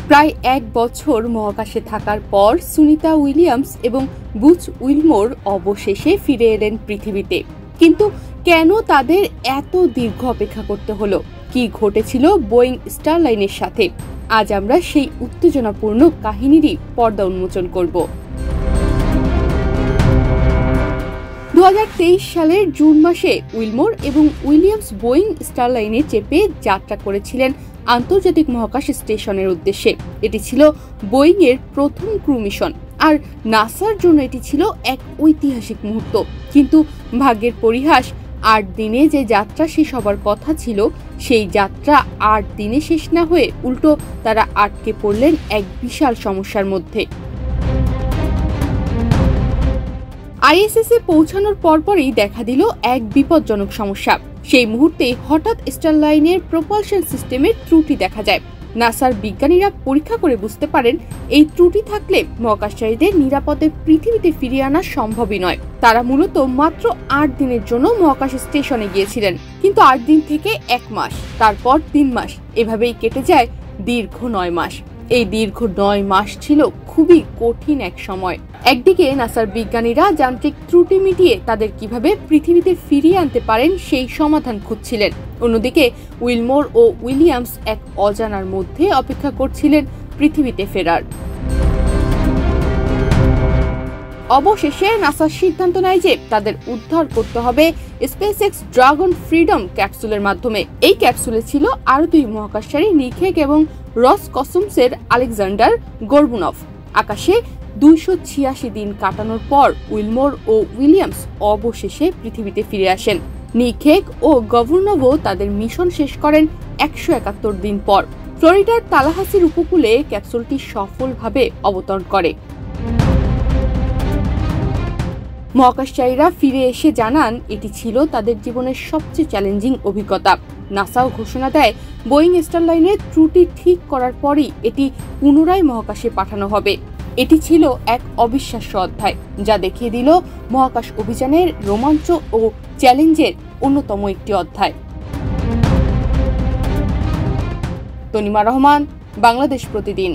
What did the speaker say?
প্রায় ১ বছর মহাকাশে থাকার পর সুনিতা উইলিয়ামস এবং বুচ উইলমোর অবশেষে ফিরে এলেন পৃথিবীতে। কিন্তু কেন তাদের এত দীর্ঘ অপেক্ষা করতে হলো? কি ঘটেছিল বোয়িং স্টারলাইনের সাথে? আজ আমরা সেই উত্তেজনাপূর্ণ কাহিনীরই পর্দা উন্মোচন করব। ২০২৩ সালের জুন মাসে উইলমোর এবং উইলিয়ামস বোয়িং স্টারলাইনে চেপে যাত্রা করেছিলেন আন্তর্জাতিক মহাকাশ স্টেশনের উদ্দেশ্যে। এটি ছিল বোয়িং এর প্রথম ক্রু মিশন, আর নাসার জন্য এটি ছিল এক ঐতিহাসিক মুহূর্ত। কিন্তু ভাগ্যের পরিহাস, ৮ দিনে যে যাত্রা শেষ হবার কথা ছিল, সেই যাত্রা ৮ দিনে শেষ না হয়ে উল্টো তারা আটকে পড়লেন এক বিশাল সমস্যার মধ্যে। ISS এ পৌঁছানোর পরপরই দেখা দিল এক বিপজ্জনক সমস্যা। সেই মুহূর্তে হঠাৎ স্টারলাইনের প্রপালশন সিস্টেমের ত্রুটি দেখা যায়। নাসার বিজ্ঞানীরা পরীক্ষা করে বুঝতে পারেন, এই ত্রুটি থাকলে মহাকাশচারীদের নিরাপদে পৃথিবীতে ফিরিয়ে আনা সম্ভবই নয়। তারা মূলত মাত্র ৮ দিনের জন্য মহাকাশ স্টেশনে গিয়েছিলেন, কিন্তু ৮ দিন থেকে ১ মাস, তারপর ৩ মাস, এভাবেই কেটে যায় দীর্ঘ ৯ মাস। এই দীর্ঘ ৯ মাস ছিল খুবই কঠিন এক সময়। একদিকে নাসার বিজ্ঞানীরা যান্ত্রিক ত্রুটি মিটিয়ে তাদের কিভাবে পৃথিবীতে ফিরিয়ে আনতে পারেন সেই সমাধান খুঁজছিলেন, অন্যদিকে উইলমোর ও উইলিয়ামস এক অজানার মধ্যে অপেক্ষা করছিলেন পৃথিবীতে ফেরার। অবশেষে নাসা সিদ্ধান্ত নেয় যে তাদের উদ্ধার করতে হবে স্পেসএক্স ড্রাগন ফ্রিডম ক্যাপসুলের মাধ্যমে। এই ক্যাপসুলে ছিল আরো ২ মহাকাশচারী নিখেক এবং রসকসমসের আলেকজান্ডার গোরবুনভ। আকাশে ২৮৬ দিন কাটানোর পর উইলমোর ও উইলিয়ামস অবশেষে পৃথিবীতে ফিরে আসেন। নিখেক ও গভর্নভও তাদের মিশন শেষ করেন ১৭১ দিন পর। ফ্লোরিডার তালাহাসির উপকূলে ক্যাপসুলটি সফলভাবে অবতরণ করে। মহাকাশচারীরা ফিরে এসে জানান, এটি ছিল তাদের জীবনের সবচেয়ে চ্যালেঞ্জিং অভিজ্ঞতা। নাসাও ঘোষণা দেয়, বোয়িং স্টারলাইনের ত্রুটি ঠিক করার পরই এটি পুনরায় মহাকাশে পাঠানো হবে। এটি ছিল এক অবিশ্বাস্য অধ্যায়, যা দেখিয়ে দিল মহাকাশ অভিযানের রোমাঞ্চ ও চ্যালেঞ্জের অন্যতম একটি অধ্যায়। তনিমা রহমান, বাংলাদেশ প্রতিদিন।